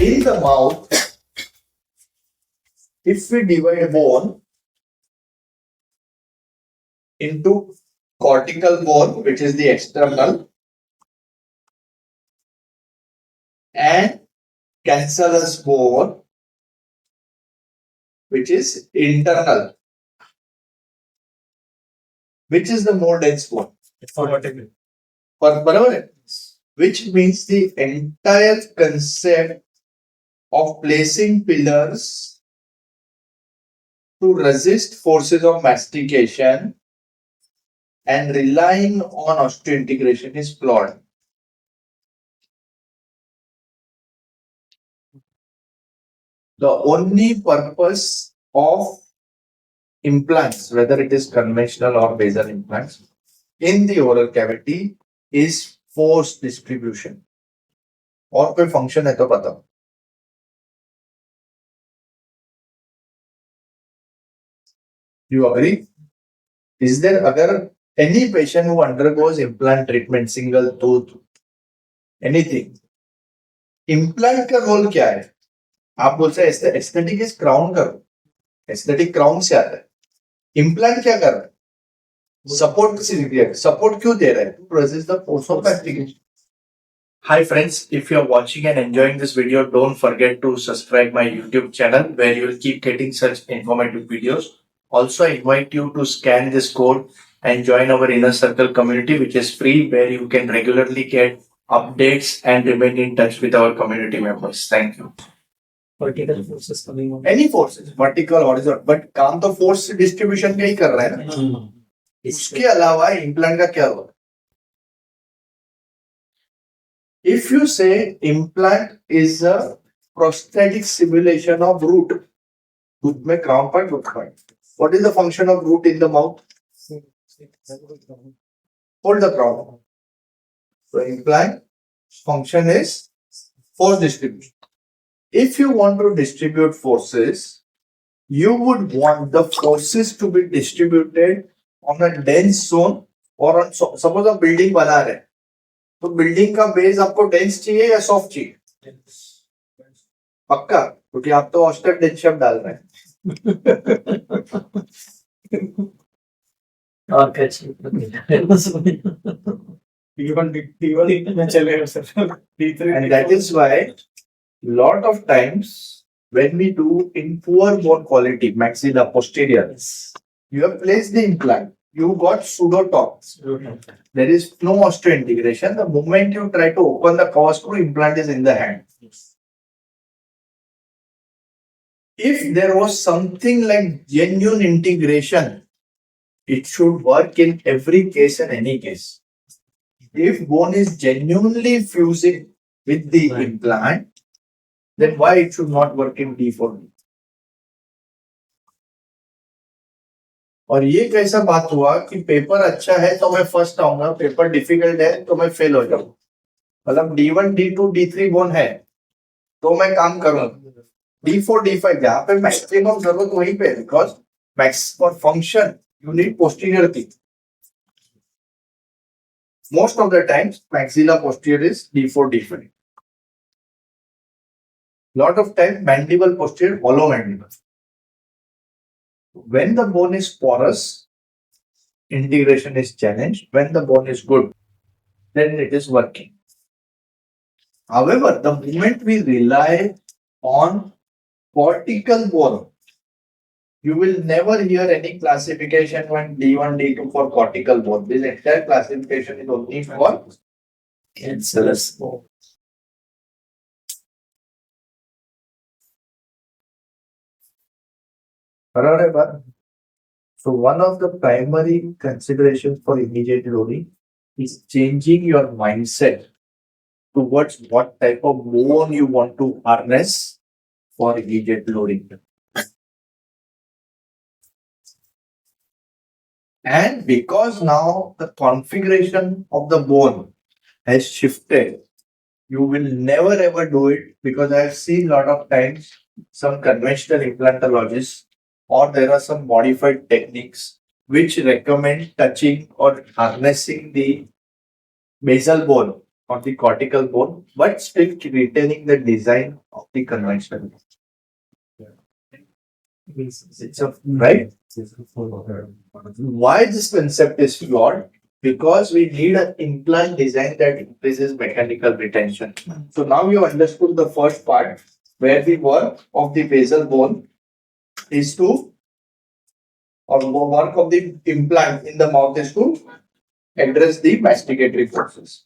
In the mouth, if we divide bone into cortical bone, which is the external, and cancellous bone, which is internal, which is the more dense bone. Which means the entire concept of placing pillars to resist forces of mastication and relying on osteointegration is flawed. The only purpose of implants, whether it is conventional or basal implants, in the oral cavity is force distribution. और कोई function है तो बताओ. You agree? Is there अगर any patient who undergoes implant treatment, single tooth, anything, implant का role क्या है? आप बोलते हैं एस्थेटिक इज क्राउन करो, एस्थेटिक क्राउन से आता है. इम्प्लांट क्या कर रहा है? सपोर्ट क्यों दे रहा है? To resist the force of mastication. Hi friends, if you are watching and enjoying this video, don't forget to subscribe my YouTube channel where you will keep getting such informative videos. Also, I invite you to scan this code and join our inner circle community, which is free, where you can regularly get updates and remain in touch with our community members. Thank you. Vertical forces coming on. Any forces, vertical, horizontal, but काम तो force distribution का ही कर रहा है ना. इसके अलावा implant का क्या होगा? If you say implant is a prosthetic simulation of root, tooth में crown point, root point. What is the function of root in the mouth? Hold the crown. So implant function is force distribution. If you want to distribute forces, you would want the forces to be distributed on a dense zone or on, suppose a building बना रहे हैं, तो building का base आपको dense चाहिए या soft चाहिए? पक्का, क्योंकि आप तो ऑस्टर डेंस शब्द डाल रहे हैं. और कैसे And that is why lot of times when we do in poor bone quality maxilla posterior, you have placed the implant, you got pseudotop. There is no osteointegration. The moment you try to open the cover screw, implant is in the hand. If there was something like genuine integration, it should work in every case and any case. If bone is genuinely fusing with the implant, then why it should not work in D4D? और ये कैसा बात हुआ कि paper अच्छा है तो मैं फर्स्ट आऊंगा, पेपर डिफिकल्ट है तो मैं फेल हो जाऊंगा. मतलब D1, D2, D3 बोन है तो मैं काम करूंगा. D4, D5 जहाँ पे मैक्सिमम जरूरत वहीं पे, because max for function you need posterior teeth. Most of the times, maxilla posterior is D4, D5. Lot of times, mandible posterior, hollow mandible. When the bone is porous, integration is challenged. When the bone is good, then it is working. However, the moment we rely on cortical bone, you will never hear any classification when D1, D2 for cortical bone. This entire classification is only for cancellous bone. So one of the primary considerations for immediate loading is changing your mindset towards what type of bone you want to harness for immediate loading. And because now the configuration of the bone has shifted, you will never ever do it, because I've seen a lot of times some conventional implantologists, or there are some modified techniques which recommend touching or harnessing the basal bone on the cortical bone, but still retaining the design of the conventional. It's a, right? Why this concept is flawed? Because we need an implant design that increases mechanical retention. So now you understood the first part where the work of the basal bone is to, or work of the implant in the mouth is to address the masticatory forces.